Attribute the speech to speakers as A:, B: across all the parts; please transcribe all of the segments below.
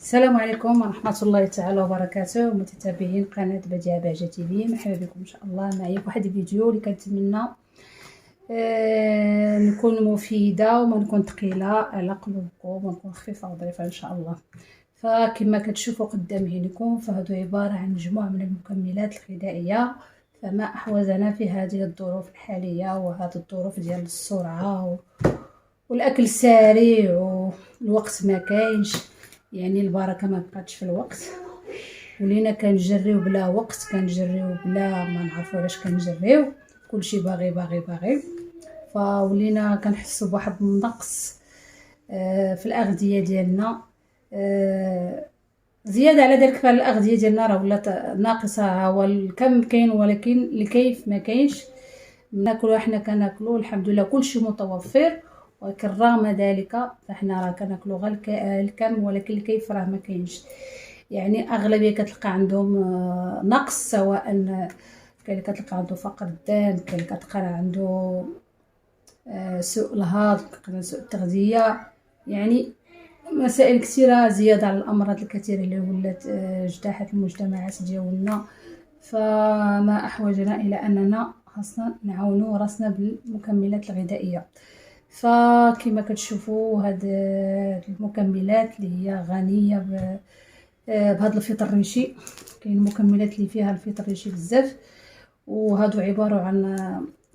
A: السلام عليكم ورحمة الله تعالى وبركاته، متتابعين قناة بديعة بهجة تيفي. مرحبا بكم ان شاء الله معايا في واحد الفيديو اللي كنتمنى نكون مفيدة وما نكون ثقيلة على قلوبكم ونكون خفيفة وظريفة ان شاء الله. فكما كتشوفوا قدام عينكم فهادو عبارة عن مجموعة من المكملات الغذائية، فما احوجنا في هذه الظروف الحالية وهذه الظروف ديال السرعة والاكل السريع والوقت ما كاينش، يعني البركه ما بقاتش في الوقت. ولينا كنجريو بلا وقت، كنجريو بلا ما نعرفوا علاش كنجريو، كلشي باغي باغي باغي. فولينا كنحسوا بواحد النقص في الاغذيه ديالنا، زياده على ذلك فالاغذيه ديالنا راه ولات ناقصه. هو الكم كاين ولكن الكيف ما كاينش. ناكلوا احنا كناكلوا الحمد لله كلشي متوفر، ولكن رغم ذلك فاحنا راه كناكلوا غير الكم، ولكن الكيف راه ما كاينش. يعني اغلبيه كتلقى عندهم نقص، سواء كاين اللي كتلقى عنده فقر الدم، كاين اللي كتلقى عنده سوء الهضم، كاين سوء التغذيه، يعني مسائل كثيره زياده على الامراض الكثيره اللي ولات اجتاحت المجتمعات ديالنا. فما احوجنا الى اننا خاصنا نعاونوا راسنا بالمكملات الغذائيه. فكما كتشوفوا هاد المكملات اللي هي غنيه بهذا الفطر الريشي، كاين مكملات اللي فيها الفطر الريشي بزاف، وهادو عباره عن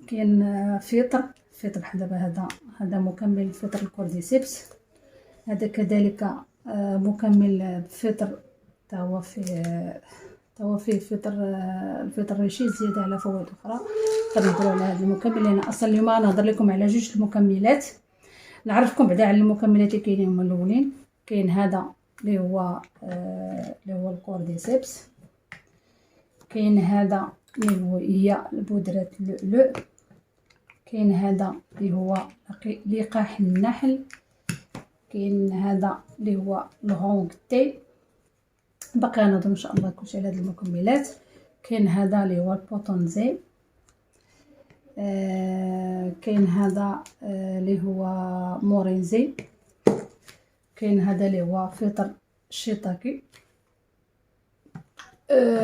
A: كاين فطر بحال دابا هذا مكمل الفطر الكورديسيبس، هذا كذلك مكمل فطر تا هو فيه الفطر الريشي زياده على فوائد اخرى. كنهضروا على هذا المكمل لان اصلا اليوم نهضر لكم على جوج المكملات. نعرفكم بعدا على المكملات اللي كاينين هما الاولين. كاين هذا اللي هو الكورديسيبس، كاين هذا اللي هي بودره اللؤلؤ، كاين هذا اللي هو لقاح النحل، كاين هذا اللي هو الهونغ تي. باقي نهضر ان شاء الله كلشي على هاد المكملات. كاين هذا اللي هو البوتونزي، كاين هذا اللي هو مورينزي، كاين هذا اللي هو فطر الشيطاكي،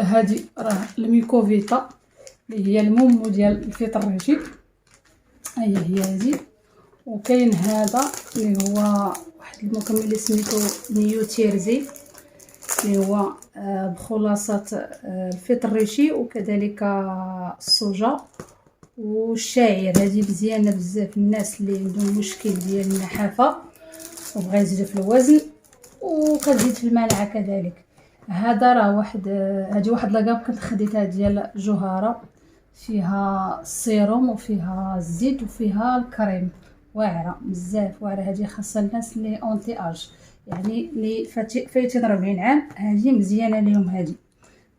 A: هذه راه الميكوفيتا اللي هي المومو ديال الفطر الريشي، هي هذه. وكاين هذا اللي هو واحد المكمل اللي سميتو نيوتيرزي، اللي هو بخلاصه الفطر الريشي وكذلك الصوجا والشعير. هذه مزيانه بزاف الناس اللي عندهم مشكل ديال النحافه وبغا يزيد في الوزن وكتزيد في المناعه كذلك. هذا راه هذه واحد لاكاب كنت خديتها ديال جوهره، فيها السيروم وفيها الزيت وفيها الكريم، واعره بزاف واعره. هذه خاصه الناس اللي اونتي اج، يعني اللي فايتين 40 عام، هذه مزيانه ليهم، هذه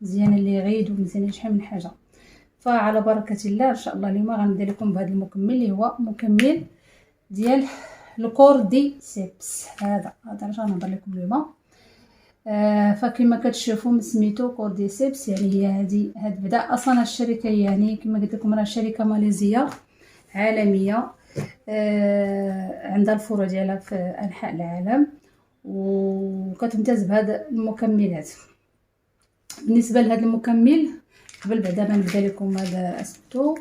A: مزيانه اللي يغيد ومزيانه شحال من حاجه. فعلى بركه الله ان شاء الله اليوم غندير لكم بهذا المكمل اللي هو مكمل ديال الكورديسيبس. هذا علاش غنهضر لكم اليوم. فكما كتشوفوا سميتو كورديسيبس، يعني هي هاد بدا اصلا الشركه، يعني كما قلت لكم راه شركه ماليزيه عالميه، عندها الفروع ديالها في انحاء العالم وكتمتاز بهذا المكملات. بالنسبه لهذا المكمل، قبل بعدا ما نبدا لكم هذا اسمتو،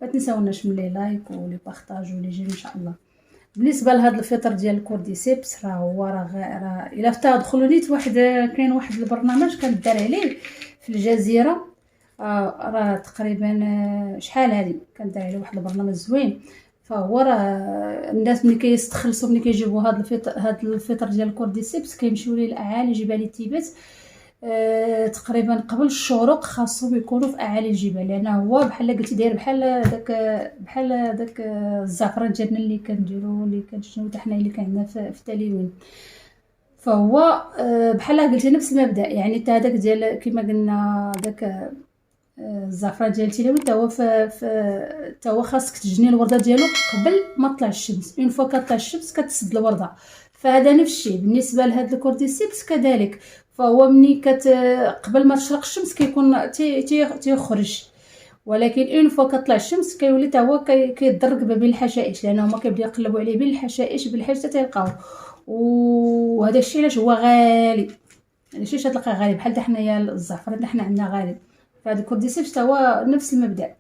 A: ما تنساوناش من لي لايك ولي بارطاج ولي جيم ان شاء الله. بالنسبه لهذا الفطر ديال الكورديسيبس راه الا دخلوا نيت كاين واحد البرنامج كندار عليه في الجزيره، راه تقريبا شحال هذه كندار عليه واحد البرنامج زوين. فهو راه الناس ملي كيستخلصوا ملي كيجيبوا هذا الفطر ديال الكورديسيبس كيمشيو ليه لاعالي جبال التيبت، تقريبا قبل الشروق خاصهم يكونوا في اعالي الجبال، لان هو بحال قلتي داير بحال داك الزعفران ديالنا اللي كنديروا اللي كنشنو حتى حنا اللي كاين في التليوين. فهو بحال قلتي نفس المبدا، يعني حتى هذاك ديال كما قلنا داك الزعفران ديال التليوين تا هو خاصك تجني الورده ديالو قبل ما تطلع الشمس. اون فوا كطلع الشمس كتسد الورده. فهذا نفس الشيء بالنسبه لهذا الكورديسيبس كذلك. فهو ملي قبل ما تشرق الشمس كيكون تيخرج، ولكن اون فوا كطلع الشمس كيولي حتى هو كيضرق بين الحشائش، لانه هما كيبداو يقلبوا عليه بين الحشائش بالحاجه حتى يلقاوه. وهذا الشيء علاش هو غالي، يعني شي تلقى غالي بحال حتى حنايا الزعفران حتى حنا عندنا غالي، فهاد الكورديسيبس حتى هو نفس المبدا.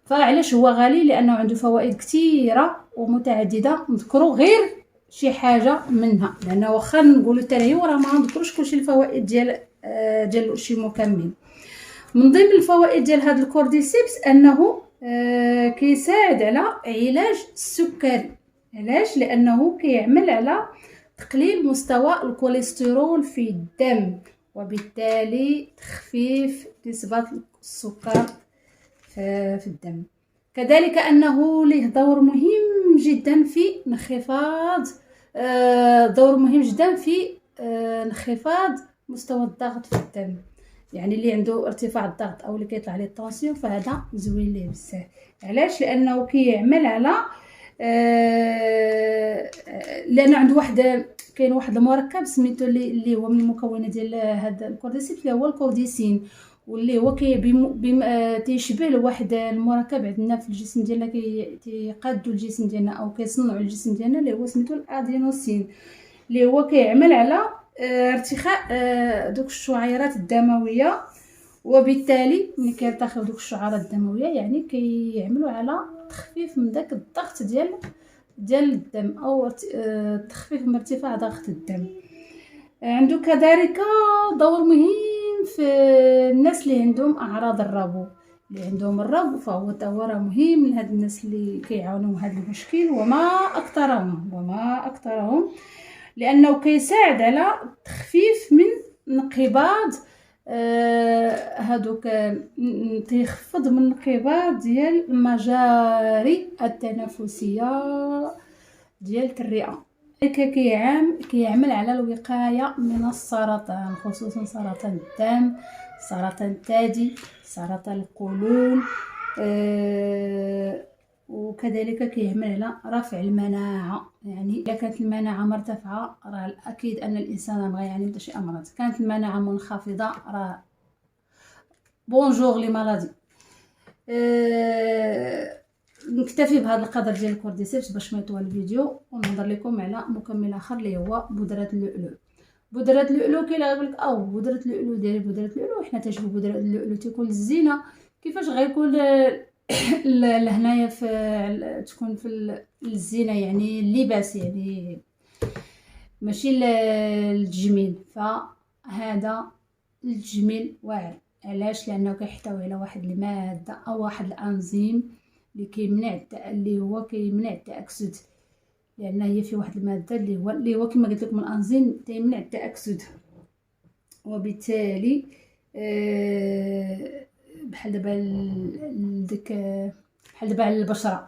A: فعلاش هو غالي؟ لانه عنده فوائد كثيره ومتعدده، نذكروا غير شي حاجه منها، لانه واخا نقولوا الترهيب راه ما نذكروش كلشي الفوائد ديال شي مكمل. من ضمن الفوائد ديال هذا الكورديسيبس انه كيساعد على علاج السكري. علاش؟ لانه كيعمل على تقليل مستوى الكوليسترول في الدم، وبالتالي تخفيف نسبة السكر في الدم. كذلك انه له دور مهم جدا في انخفاض مستوى الضغط في الدم. يعني اللي عنده ارتفاع الضغط او اللي كيطلع عليه الطونسيون فهذا زوين ليه بزاف. علاش؟ لانه كيعمل على لان عنده كاين واحد المركب سميتو اللي هو من المكونات ديال هذا الكورديسيبس اللي هو الكورديسين، واللي هو تيشبه لواحد المركب عندنا في الجسم ديالنا كيقادو الجسم ديالنا او كيصنعوا الجسم ديالنا اللي هو سميتو الادينوسين، اللي هو كيعمل على ارتخاء دوك الشعيرات الدمويه، وبالتالي ملي كيرتخيو دوك الشعيرات الدمويه يعني كيعملوا على تخفيف من داك الضغط ديال الدم او تخفيف من ارتفاع ضغط الدم. عنده كذلك دور مهم في الناس اللي عندهم اعراض الربو، اللي عندهم الربو فهو راه مهم لهاد الناس اللي كيعانوا هذا المشكل وما اكثرهم، لانه كيساعد على التخفيف من انقباض هادوك تيخفض من انقباض ديال المجاري التنفسيه ديال الرئه. كيعمل على الوقايه من السرطان، خصوصا سرطان الدم، سرطان الثدي، سرطان القولون، وكذلك كيعمل على رفع المناعه. يعني اذا كانت المناعه مرتفعه راه الاكيد ان الانسان ما يعاني من شي امراض، كانت المناعه منخفضه راه بونجور لي مالادي. نكتفي بهذا القدر ديال الكورديسيبس باش ما يطول الفيديو، ونهضر لكم على مكمل اخر اللي هو بودره اللؤلؤ. بودره اللؤلؤ كاين اللي غيقول لك بودره اللؤلؤ ديالي بودره اللؤلؤ، حنا تنشوفوا بودره اللؤلؤ تيكون للزينه. كيفاش غيكون لهنايا تكون في الزينه؟ يعني اللباس، يعني ماشي التجميل. فهذا التجميل واعر. علاش؟ لانه كيحتوي على واحد الماده او واحد الانزيم اللي هو كيمنع التاكسد، لان هي في واحد الماده اللي هو كما قلت لكم الانزيم تيمنع التاكسد، وبالتالي بحال دابا على البشره،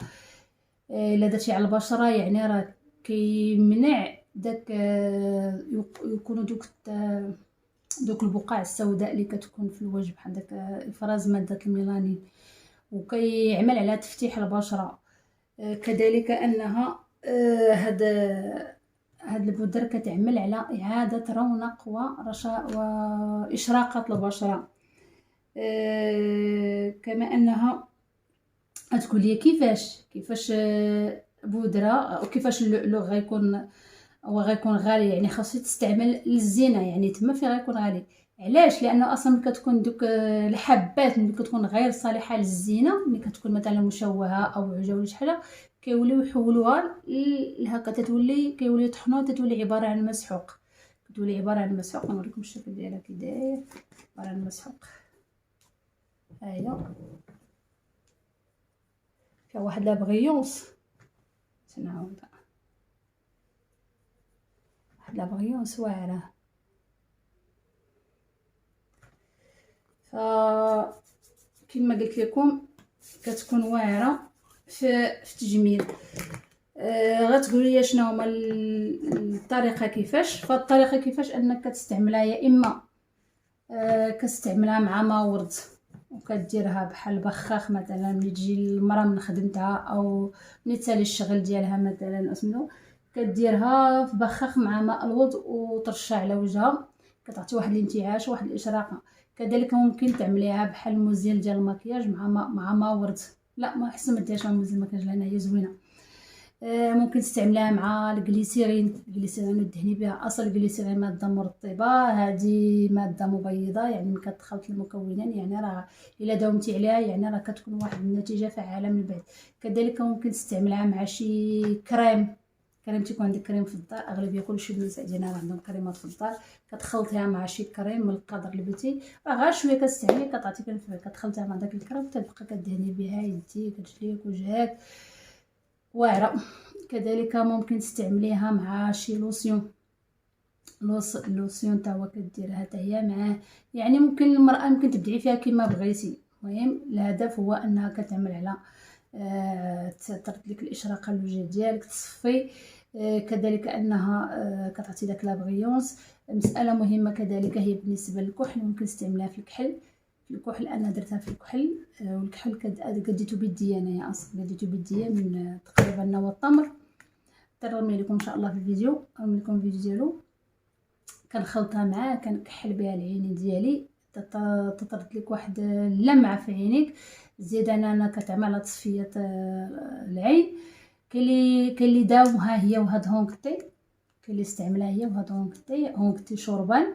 A: الا درتي على البشره يعني راه كيمنع داك يكونوا دوك البقع السوداء اللي كتكون في الوجه بحال داك افراز ماده الميلانين، وكيعمل على تفتيح البشره. كذلك انها هاد البودره كتعمل على اعاده رونق واشراقه البشره. كما انها تقول لي كيفاش بودره وكيفاش اللؤلؤ غيكون غالي. يعني خاصو تستعمل للزينه، يعني تما فين غيكون غالي. علاش؟ لانه اصلا كتكون دوك الحبات ملي كتكون غير صالحه للزينه، ملي كتكون مثلا مشوهه او عجه ولا شي حاجه كيوليو يحولوها لهكا، كيوليو يطحنوها تتولي عباره عن مسحوق. نوريكم الشكل ديالها كي داير، عباره عن مسحوق. هاهي فيها واحد لابغيونس، تنعاود واحد لابغيونس واعره. كما قلت لكم كتكون واعره في التجميل. غتقولوا لي شنو هما الطريقه كيفاش؟ فالطريقه كيفاش انك كتستعملها يا اما كتستعملها مع ما ورد وكديرها بحال بخاخ مثلا ملي تجي المراه من خدمتها او ملي تسالي الشغل ديالها مثلا اسمو كديرها في بخاخ مع ماء الورد وترشها على وجهها، كتعطي واحد الانتعاش واحد الاشراقه. كذلك ممكن تعمليها بحال مزيل ديال المكياج مع ماء ورد. لا ما احسن ما ديرهاش مع مزيل المكياج لان هي زوينه. ممكن تستعملها مع الجليسيرين ودهني بها. اصل الجليسيرين ماده مرطبه، هذه ماده مبيضه، يعني ملي كتخلط المكونات يعني راه الا داومتي عليها يعني راه كتكون واحد النتيجه فعاله من بعد. كذلك ممكن تستعملها مع شي كريم تيكون عندك كريم في الدار، اغلبيه كلشي النساء ديالنا راه عندهم كريمات في الدار، كتخلطيها مع شي كريم من القدر اللي بغيتي، راه غير شويه كتستعملي كتعطيك النفع، كتخلطيها مع داك الكريم تبقى كدهني بها يديك رجليك وجهك واعره. كذلك ممكن تستعمليها مع شي لوسيون، لوسيون تا هو كديرها حتى هي معاه، يعني ممكن المراه ممكن تبدعي فيها كما بغيتي. المهم الهدف هو انها كتعمل على تطرد لك الاشراقه الوجه ديالك، تصفي، كذلك انها كتعطي داك لابغيونس. مساله مهمه كذلك هي بالنسبه للكحل، ممكن تستعملها في الكحل. انا درتها في الكحل، والكحل كديتو بيديا، انايا اصلا كديتو بيديا من تقريبا نوى التمر. نرمي لكم ان شاء الله في الفيديو، نرمي لكم الفيديو ديالو. كنخلطها معاه، كنكحل بها العينين ديالي، تطرد لك واحد اللمعه في عينيك. زيد انا كتعمل تصفيه العين. كاين اللي داوها هي وهاد هونغتي، كاين اللي استعملها هي وهاد هونغتي شربان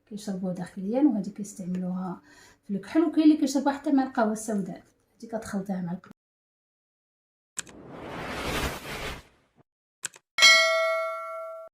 A: كيشربوه داخليا، وهذه كيستعملوها في الكحل، وكاين اللي كيشربوها حتى مع القهوه السوداء، هذه كتخلطيها مع القهوه.